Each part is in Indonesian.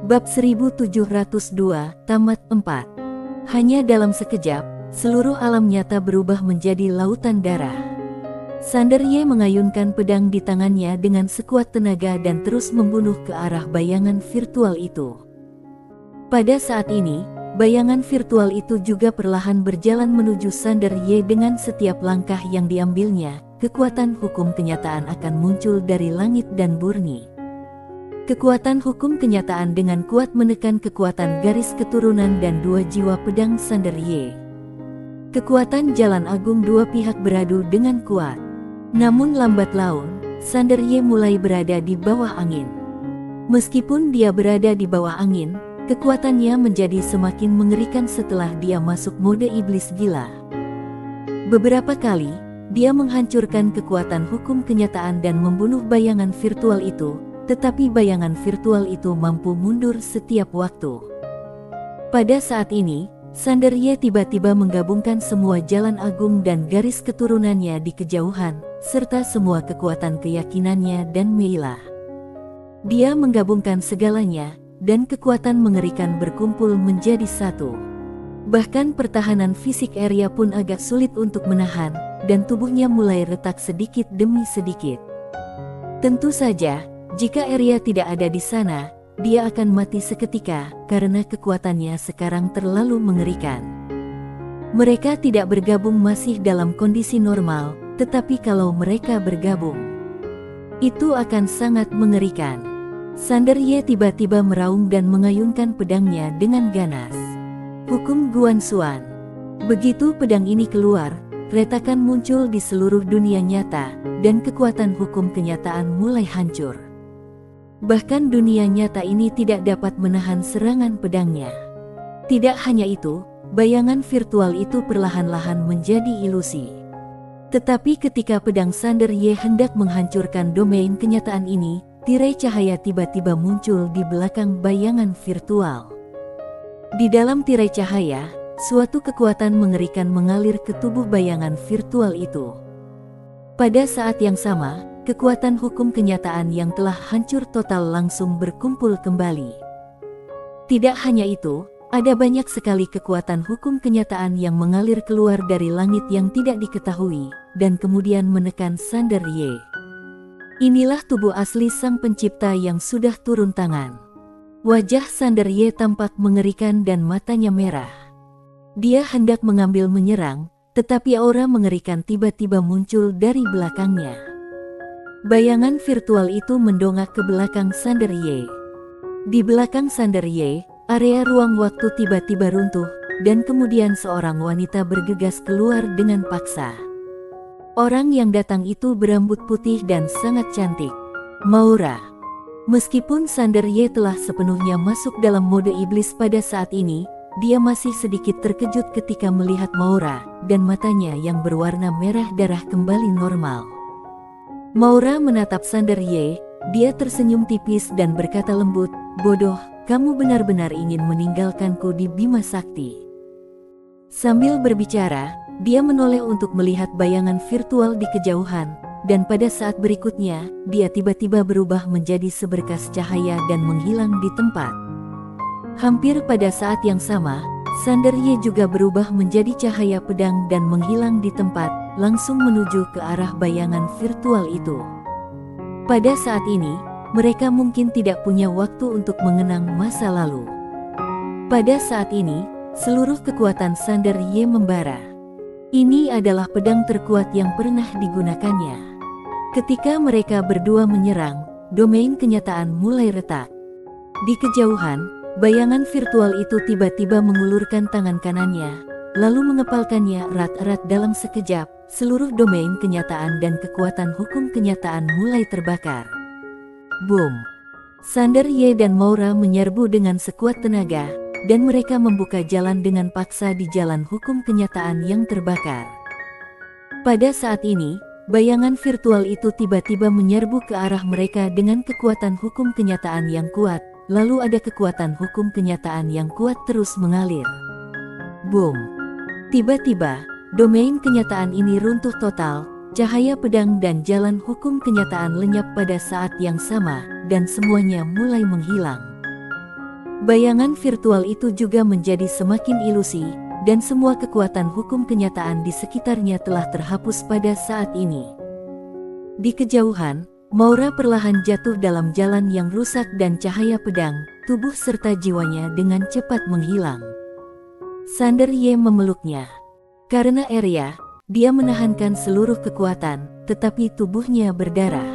Bab 1702, Tamat 4. Hanya dalam sekejap, seluruh alam nyata berubah menjadi lautan darah. Sander Ye mengayunkan pedang di tangannya dengan sekuat tenaga dan terus membunuh ke arah bayangan virtual itu. Pada saat ini, bayangan virtual itu juga perlahan berjalan menuju Sander Ye. Dengan setiap langkah yang diambilnya, kekuatan hukum kenyataan akan muncul dari langit dan murni. Kekuatan hukum kenyataan dengan kuat menekan kekuatan garis keturunan dan dua jiwa pedang Sander Ye. Kekuatan jalan agung dua pihak beradu dengan kuat. Namun lambat laun, Sander Ye mulai berada di bawah angin. Meskipun dia berada di bawah angin, kekuatannya menjadi semakin mengerikan setelah dia masuk mode iblis gila. Beberapa kali, dia menghancurkan kekuatan hukum kenyataan dan membunuh bayangan virtual itu. Tetapi bayangan virtual itu mampu mundur setiap waktu. Pada saat ini, Sander Ye tiba-tiba menggabungkan semua jalan agung dan garis keturunannya di kejauhan, serta semua kekuatan keyakinannya dan meilah. Dia menggabungkan segalanya, dan kekuatan mengerikan berkumpul menjadi satu. Bahkan pertahanan fisik Arya pun agak sulit untuk menahan, dan tubuhnya mulai retak sedikit demi sedikit. Tentu saja, jika Arya tidak ada di sana, dia akan mati seketika karena kekuatannya sekarang terlalu mengerikan. Mereka tidak bergabung masih dalam kondisi normal, tetapi kalau mereka bergabung, itu akan sangat mengerikan. Sander Ye tiba-tiba meraung dan mengayunkan pedangnya dengan ganas. Hukum Guan Xuan. Begitu pedang ini keluar, retakan muncul di seluruh dunia nyata, dan kekuatan hukum kenyataan mulai hancur. Bahkan dunia nyata ini tidak dapat menahan serangan pedangnya. Tidak hanya itu, bayangan virtual itu perlahan-lahan menjadi ilusi. Tetapi ketika pedang Sander Ye hendak menghancurkan domain kenyataan ini, tirai cahaya tiba-tiba muncul di belakang bayangan virtual. Di dalam tirai cahaya, suatu kekuatan mengerikan mengalir ke tubuh bayangan virtual itu. Pada saat yang sama, kekuatan hukum kenyataan yang telah hancur total langsung berkumpul kembali. Tidak hanya itu, ada banyak sekali kekuatan hukum kenyataan yang mengalir keluar dari langit yang tidak diketahui, dan kemudian menekan Sander Ye. Inilah tubuh asli sang pencipta yang sudah turun tangan. Wajah Sander Ye tampak mengerikan dan matanya merah. Dia hendak mengambil menyerang, tetapi aura mengerikan tiba-tiba muncul dari belakangnya. Bayangan virtual itu mendongak ke belakang Sander Ye. Di belakang Sander Ye, area ruang waktu tiba-tiba runtuh, dan kemudian seorang wanita bergegas keluar dengan paksa. Orang yang datang itu berambut putih dan sangat cantik. Maura. Meskipun Sander Ye telah sepenuhnya masuk dalam mode iblis pada saat ini, dia masih sedikit terkejut ketika melihat Maura, dan matanya yang berwarna merah darah kembali normal. Maura menatap Sander Ye, dia tersenyum tipis dan berkata lembut, "Bodoh, kamu benar-benar ingin meninggalkanku di Bima Sakti." Sambil berbicara, dia menoleh untuk melihat bayangan virtual di kejauhan, dan pada saat berikutnya, dia tiba-tiba berubah menjadi seberkas cahaya dan menghilang di tempat. Hampir pada saat yang sama, Sander Ye juga berubah menjadi cahaya pedang dan menghilang di tempat, langsung menuju ke arah bayangan virtual itu. Pada saat ini, mereka mungkin tidak punya waktu untuk mengenang masa lalu. Pada saat ini, seluruh kekuatan Sander Ye membara. Ini adalah pedang terkuat yang pernah digunakannya. Ketika mereka berdua menyerang, domain kenyataan mulai retak. Di kejauhan, bayangan virtual itu tiba-tiba mengulurkan tangan kanannya, lalu mengepalkannya erat-erat dalam sekejap. Seluruh domain kenyataan dan kekuatan hukum kenyataan mulai terbakar. Boom! Sander Ye dan Maura menyerbu dengan sekuat tenaga, dan mereka membuka jalan dengan paksa di jalan hukum kenyataan yang terbakar. Pada saat ini, bayangan virtual itu tiba-tiba menyerbu ke arah mereka dengan kekuatan hukum kenyataan yang kuat, lalu ada kekuatan hukum kenyataan yang kuat terus mengalir. Boom! Tiba-tiba, domain kenyataan ini runtuh total, cahaya pedang dan jalan hukum kenyataan lenyap pada saat yang sama, dan semuanya mulai menghilang. Bayangan virtual itu juga menjadi semakin ilusi, dan semua kekuatan hukum kenyataan di sekitarnya telah terhapus pada saat ini. Di kejauhan, Maura perlahan jatuh dalam jalan yang rusak dan cahaya pedang, tubuh serta jiwanya dengan cepat menghilang. Sander Ye memeluknya. Karena Arya, dia menahankan seluruh kekuatan, tetapi tubuhnya berdarah.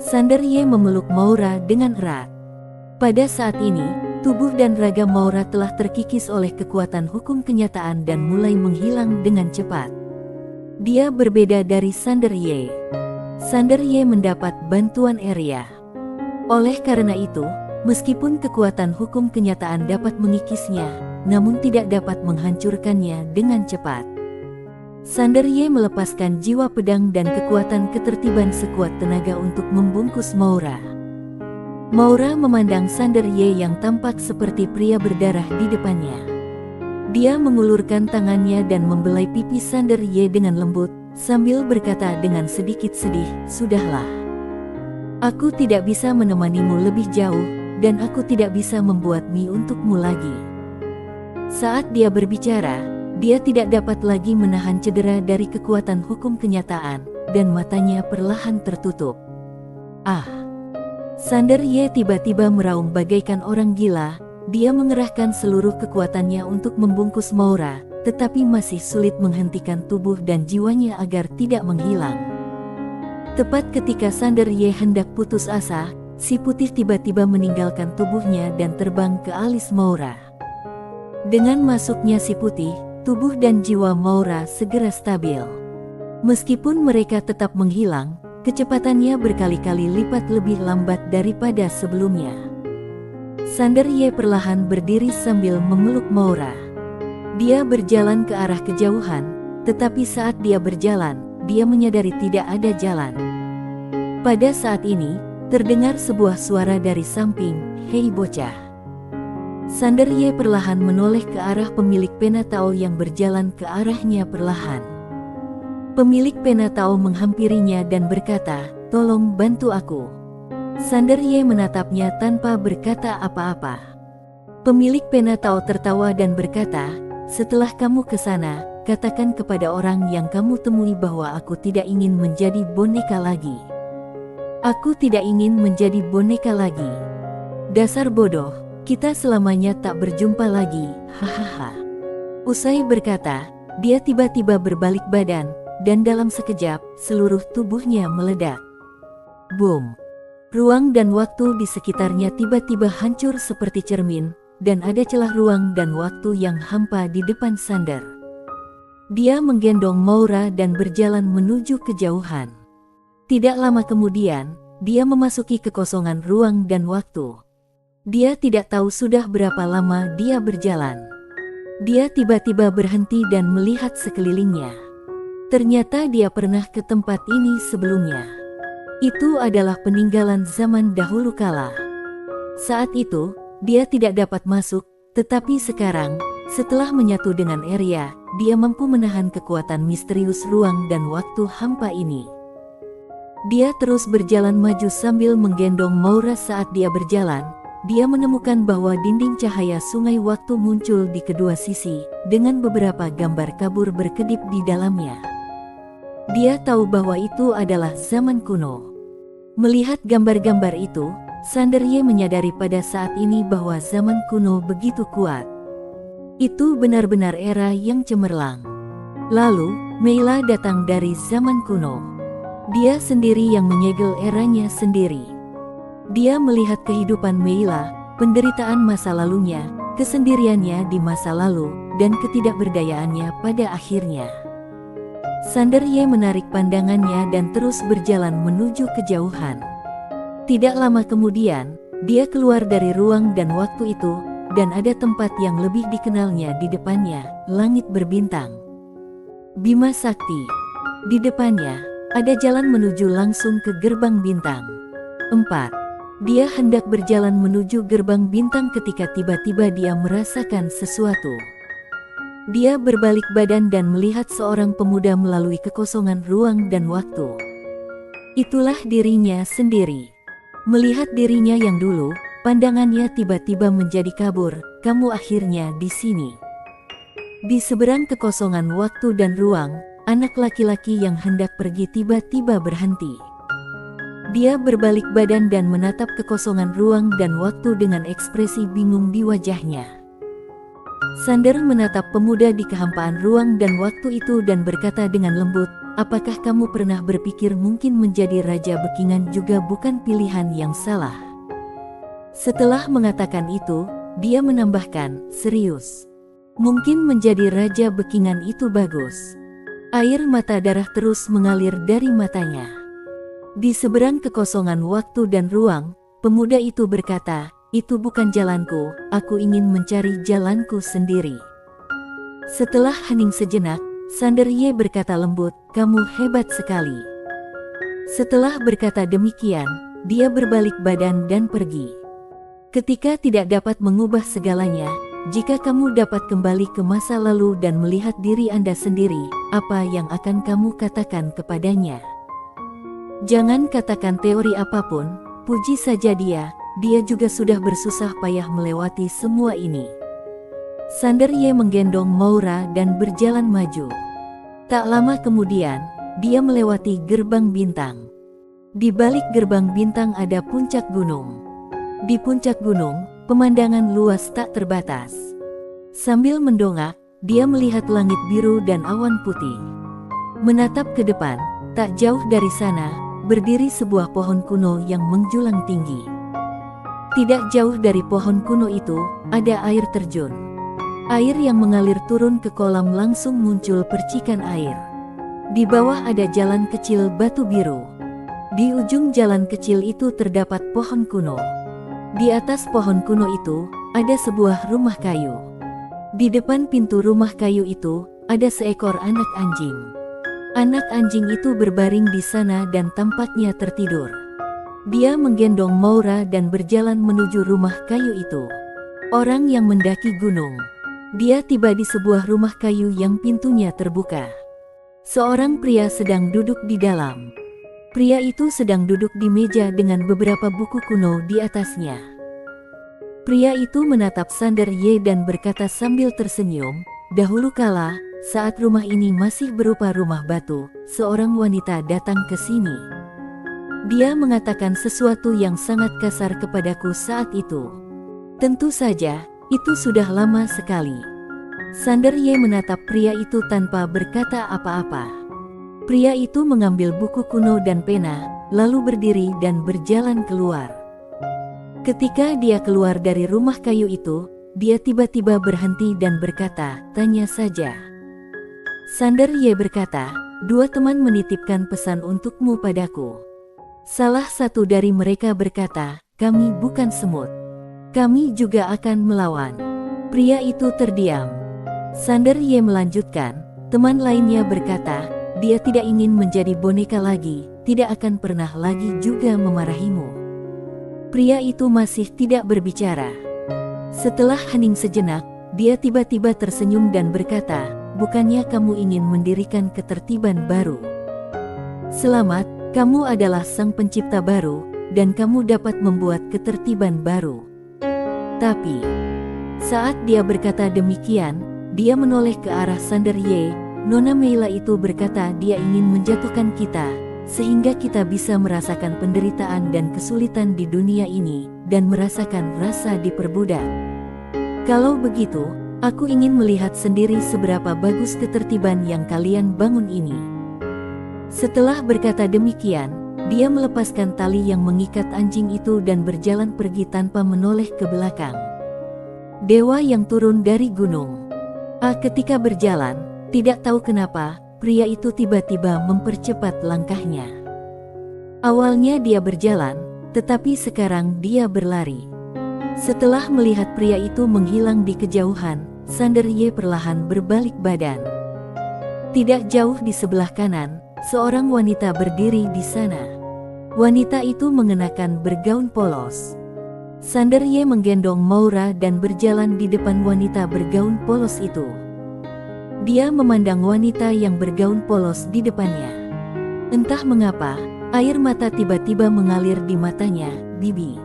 Sander Ye memeluk Maura dengan erat. Pada saat ini, tubuh dan raga Maura telah terkikis oleh kekuatan hukum kenyataan dan mulai menghilang dengan cepat. Dia berbeda dari Sander Ye. Sander Ye mendapat bantuan Arya. Oleh karena itu, meskipun kekuatan hukum kenyataan dapat mengikisnya, namun tidak dapat menghancurkannya dengan cepat. Sander Ye melepaskan jiwa pedang dan kekuatan ketertiban sekuat tenaga untuk membungkus Maura. Maura memandang Sander Ye yang tampak seperti pria berdarah di depannya. Dia mengulurkan tangannya dan membelai pipi Sander Ye dengan lembut, sambil berkata dengan sedikit sedih, "Sudahlah. Aku tidak bisa menemanimu lebih jauh, dan aku tidak bisa membuat mie untukmu lagi." Saat dia berbicara, dia tidak dapat lagi menahan cedera dari kekuatan hukum kenyataan, dan matanya perlahan tertutup. Ah! Sander Ye tiba-tiba meraung bagaikan orang gila. Dia mengerahkan seluruh kekuatannya untuk membungkus Maura, tetapi masih sulit menghentikan tubuh dan jiwanya agar tidak menghilang. Tepat ketika Sander Ye hendak putus asa, si putih tiba-tiba meninggalkan tubuhnya dan terbang ke alis Maura. Dengan masuknya si putih, tubuh dan jiwa Maura segera stabil. Meskipun mereka tetap menghilang, kecepatannya berkali-kali lipat lebih lambat daripada sebelumnya. Sander Ye perlahan berdiri sambil memeluk Maura. Dia berjalan ke arah kejauhan, tetapi saat dia berjalan, dia menyadari tidak ada jalan. Pada saat ini, terdengar sebuah suara dari samping, "Hei bocah." Sander Ye perlahan menoleh ke arah pemilik pena Tao yang berjalan ke arahnya perlahan. Pemilik pena Tao menghampirinya dan berkata, "Tolong bantu aku." Sander Ye menatapnya tanpa berkata apa-apa. Pemilik pena Tao tertawa dan berkata, "Setelah kamu ke sana, katakan kepada orang yang kamu temui bahwa aku tidak ingin menjadi boneka lagi. Aku tidak ingin menjadi boneka lagi. Dasar bodoh, kita selamanya tak berjumpa lagi, hahaha." Usai berkata, dia tiba-tiba berbalik badan, dan dalam sekejap, seluruh tubuhnya meledak. Boom! Ruang dan waktu di sekitarnya tiba-tiba hancur seperti cermin, dan ada celah ruang dan waktu yang hampa di depan Sander. Dia menggendong Maura dan berjalan menuju kejauhan. Tidak lama kemudian, dia memasuki kekosongan ruang dan waktu. Dia tidak tahu sudah berapa lama dia berjalan. Dia tiba-tiba berhenti dan melihat sekelilingnya. Ternyata dia pernah ke tempat ini sebelumnya. Itu adalah peninggalan zaman dahulu kala. Saat itu, dia tidak dapat masuk, tetapi sekarang, setelah menyatu dengan Arya, dia mampu menahan kekuatan misterius ruang dan waktu hampa ini. Dia terus berjalan maju sambil menggendong Maura. Saat dia berjalan, dia menemukan bahwa dinding cahaya sungai waktu muncul di kedua sisi, dengan beberapa gambar kabur berkedip di dalamnya. Dia tahu bahwa itu adalah zaman kuno. Melihat gambar-gambar itu, Sander Ye menyadari pada saat ini bahwa zaman kuno begitu kuat. Itu benar-benar era yang cemerlang. Lalu, Meila datang dari zaman kuno. Dia sendiri yang menyegel eranya sendiri. Dia melihat kehidupan Meila, penderitaan masa lalunya, kesendiriannya di masa lalu, dan ketidakberdayaannya pada akhirnya. Sander Ye menarik pandangannya dan terus berjalan menuju kejauhan. Tidak lama kemudian, dia keluar dari ruang dan waktu itu, dan ada tempat yang lebih dikenalnya di depannya, langit berbintang. Bima Sakti. Di depannya, ada jalan menuju langsung ke gerbang bintang. 4. Dia hendak berjalan menuju gerbang bintang ketika tiba-tiba dia merasakan sesuatu. Dia berbalik badan dan melihat seorang pemuda melalui kekosongan ruang dan waktu. Itulah dirinya sendiri. Melihat dirinya yang dulu, pandangannya tiba-tiba menjadi kabur. Kamu akhirnya di sini. Di seberang kekosongan waktu dan ruang, anak laki-laki yang hendak pergi tiba-tiba berhenti. Dia berbalik badan dan menatap kekosongan ruang dan waktu dengan ekspresi bingung di wajahnya. Sander menatap pemuda di kehampaan ruang dan waktu itu dan berkata dengan lembut, apakah kamu pernah berpikir mungkin menjadi Raja Bekingan juga bukan pilihan yang salah? Setelah mengatakan itu, dia menambahkan, serius. Mungkin menjadi Raja Bekingan itu bagus. Air mata darah terus mengalir dari matanya. Di seberang kekosongan waktu dan ruang, pemuda itu berkata, itu bukan jalanku, aku ingin mencari jalanku sendiri. Setelah hening sejenak, Sander Ye berkata lembut, kamu hebat sekali. Setelah berkata demikian, dia berbalik badan dan pergi. Ketika tidak dapat mengubah segalanya, jika kamu dapat kembali ke masa lalu dan melihat diri Anda sendiri, apa yang akan kamu katakan kepadanya? Jangan katakan teori apapun, puji saja dia juga sudah bersusah payah melewati semua ini. Sander Ye menggendong Moura dan berjalan maju. Tak lama kemudian, dia melewati gerbang bintang. Di balik gerbang bintang ada puncak gunung. Di puncak gunung, pemandangan luas tak terbatas. Sambil mendongak, dia melihat langit biru dan awan putih. Menatap ke depan, tak jauh dari sana, berdiri sebuah pohon kuno yang menjulang tinggi. Tidak jauh dari pohon kuno itu, ada air terjun. Air yang mengalir turun ke kolam langsung muncul percikan air. Di bawah ada jalan kecil batu biru. Di ujung jalan kecil itu terdapat pohon kuno. Di atas pohon kuno itu, ada sebuah rumah kayu. Di depan pintu rumah kayu itu, ada seekor anak anjing. Anak anjing itu berbaring di sana dan tampaknya tertidur. Dia menggendong Moura dan berjalan menuju rumah kayu itu. Orang yang mendaki gunung. Dia tiba di sebuah rumah kayu yang pintunya terbuka. Seorang pria sedang duduk di dalam. Pria itu sedang duduk di meja dengan beberapa buku kuno di atasnya. Pria itu menatap Sander Ye dan berkata sambil tersenyum, dahulu kala, saat rumah ini masih berupa rumah batu, seorang wanita datang ke sini. Dia mengatakan sesuatu yang sangat kasar kepadaku saat itu. Tentu saja, itu sudah lama sekali. Sander Ye menatap pria itu tanpa berkata apa-apa. Pria itu mengambil buku kuno dan pena, lalu berdiri dan berjalan keluar. Ketika dia keluar dari rumah kayu itu, dia tiba-tiba berhenti dan berkata, tanya saja. Sander Ye berkata, dua teman menitipkan pesan untukmu padaku. Salah satu dari mereka berkata, kami bukan semut. Kami juga akan melawan. Pria itu terdiam. Sander Ye melanjutkan, teman lainnya berkata, dia tidak ingin menjadi boneka lagi, tidak akan pernah lagi juga memarahimu. Pria itu masih tidak berbicara. Setelah hening sejenak, dia tiba-tiba tersenyum dan berkata, bukannya kamu ingin mendirikan ketertiban baru? Selamat. Kamu adalah sang pencipta baru, dan kamu dapat membuat ketertiban baru. Tapi, saat dia berkata demikian, dia menoleh ke arah Sander Ye. Nona Meila itu berkata dia ingin menjatuhkan kita, sehingga kita bisa merasakan penderitaan dan kesulitan di dunia ini, dan merasakan rasa diperbudak. Kalau begitu, aku ingin melihat sendiri seberapa bagus ketertiban yang kalian bangun ini. Setelah berkata demikian, dia melepaskan tali yang mengikat anjing itu dan berjalan pergi tanpa menoleh ke belakang. Dewa yang turun dari gunung. Ketika berjalan, tidak tahu kenapa, pria itu tiba-tiba mempercepat langkahnya. Awalnya dia berjalan, tetapi sekarang dia berlari. Setelah melihat pria itu menghilang di kejauhan, Sander Ye perlahan berbalik badan. Tidak jauh di sebelah kanan, seorang wanita berdiri di sana. Wanita itu mengenakan bergaun polos. Sander Ye menggendong Moura dan berjalan di depan wanita bergaun polos itu. Dia memandang wanita yang bergaun polos di depannya. Entah mengapa, air mata tiba-tiba mengalir di matanya, Bibi.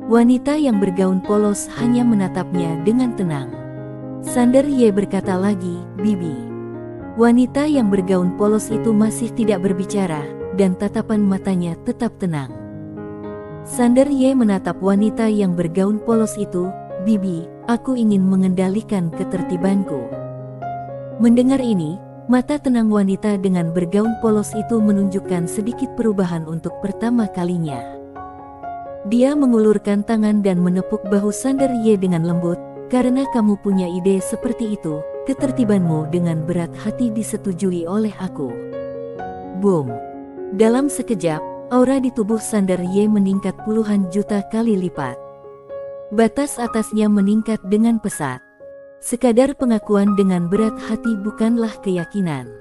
Wanita yang bergaun polos hanya menatapnya dengan tenang. Sander Ye berkata lagi, "Bibi." Wanita yang bergaun polos itu masih tidak berbicara, dan tatapan matanya tetap tenang. Sander Ye menatap wanita yang bergaun polos itu, "Bibi, aku ingin mengendalikan ketertibanku." Mendengar ini, mata tenang wanita dengan bergaun polos itu menunjukkan sedikit perubahan untuk pertama kalinya. Dia mengulurkan tangan dan menepuk bahu Sander Ye dengan lembut, "Karena kamu punya ide seperti itu, ketertibanmu dengan berat hati disetujui oleh aku." Boom! Dalam sekejap, aura di tubuh Sander Ye meningkat puluhan juta kali lipat. Batas atasnya meningkat dengan pesat. Sekadar pengakuan dengan berat hati bukanlah keyakinan.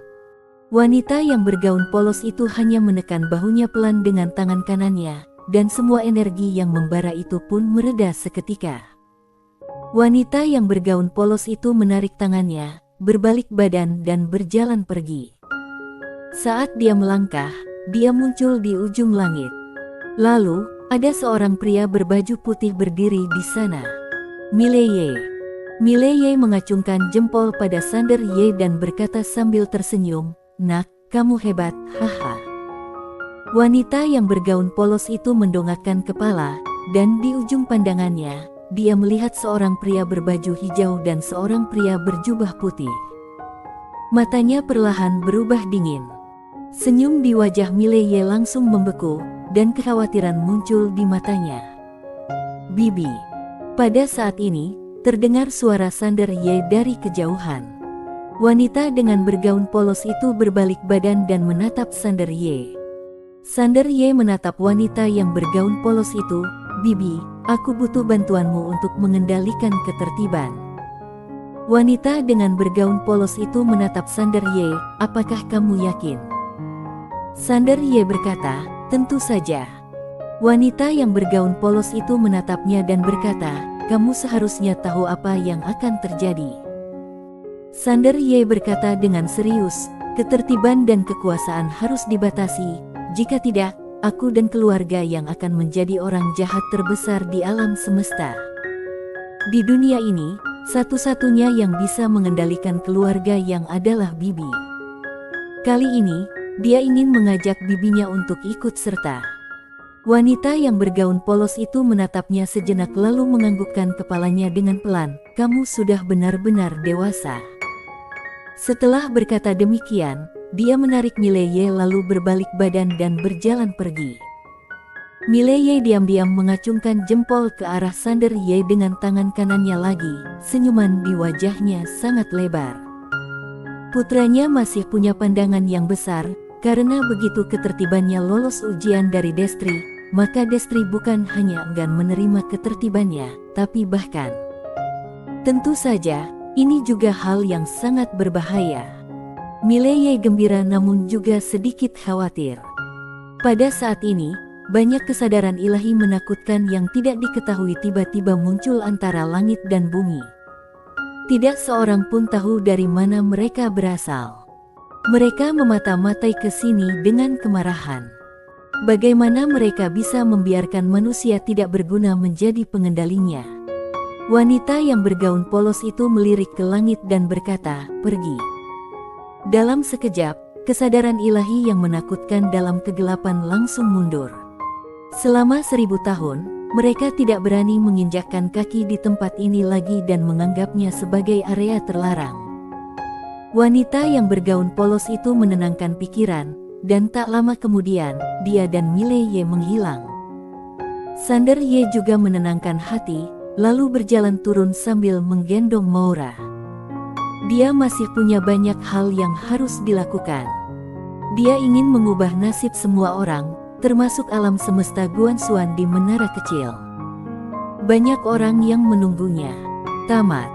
Wanita yang bergaun polos itu hanya menekan bahunya pelan dengan tangan kanannya, dan semua energi yang membara itu pun mereda seketika. Wanita yang bergaun polos itu menarik tangannya, berbalik badan dan berjalan pergi. Saat dia melangkah, dia muncul di ujung langit. Lalu, ada seorang pria berbaju putih berdiri di sana. "Mile Ye." Mile Ye mengacungkan jempol pada Sander Ye dan berkata sambil tersenyum, "Nak, kamu hebat, haha." Wanita yang bergaun polos itu mendongakkan kepala, dan di ujung pandangannya, dia melihat seorang pria berbaju hijau dan seorang pria berjubah putih. Matanya perlahan berubah dingin. Senyum di wajah Mile Ye langsung membeku, dan kekhawatiran muncul di matanya. "Bibi." Pada saat ini, terdengar suara Sander Ye dari kejauhan. Wanita dengan bergaun polos itu berbalik badan dan menatap Sander Ye. Sander Ye menatap wanita yang bergaun polos itu, "Bibi, aku butuh bantuanmu untuk mengendalikan ketertiban." Wanita dengan bergaun polos itu menatap Sander Ye, "Apakah kamu yakin?" Sander Ye berkata, "Tentu saja." Wanita yang bergaun polos itu menatapnya dan berkata, "Kamu seharusnya tahu apa yang akan terjadi." Sander Ye berkata dengan serius, "Ketertiban dan kekuasaan harus dibatasi. Jika tidak, aku dan keluarga yang akan menjadi orang jahat terbesar di alam semesta. Di dunia ini, satu-satunya yang bisa mengendalikan keluarga yang adalah Bibi." Kali ini, dia ingin mengajak bibinya untuk ikut serta. Wanita yang bergaun polos itu menatapnya sejenak lalu menganggukkan kepalanya dengan pelan, "Kamu sudah benar-benar dewasa." Setelah berkata demikian, dia menarik Mile Ye lalu berbalik badan dan berjalan pergi. Mile Ye diam-diam mengacungkan jempol ke arah Sander Ye dengan tangan kanannya lagi, senyuman di wajahnya sangat lebar. Putranya masih punya pandangan yang besar, karena begitu ketertibannya lolos ujian dari Destri, maka Destri bukan hanya enggan menerima ketertibannya, tapi bahkan tentu saja, ini juga hal yang sangat berbahaya. Mile Ye gembira namun juga sedikit khawatir. Pada saat ini, banyak kesadaran ilahi menakutkan yang tidak diketahui tiba-tiba muncul antara langit dan bumi. Tidak seorang pun tahu dari mana mereka berasal. Mereka memata-matai ke sini dengan kemarahan. Bagaimana mereka bisa membiarkan manusia tidak berguna menjadi pengendalinya? Wanita yang bergaun polos itu melirik ke langit dan berkata, "Pergi." Dalam sekejap, kesadaran ilahi yang menakutkan dalam kegelapan langsung mundur. Selama 1000 tahun, mereka tidak berani menginjakkan kaki di tempat ini lagi dan menganggapnya sebagai area terlarang. Wanita yang bergaun polos itu menenangkan pikiran, dan tak lama kemudian, dia dan Mile Ye menghilang. Sander Ye juga menenangkan hati, lalu berjalan turun sambil menggendong Maura. Dia masih punya banyak hal yang harus dilakukan. Dia ingin mengubah nasib semua orang, termasuk alam semesta Guanxuan di menara kecil. Banyak orang yang menunggunya. Tamat.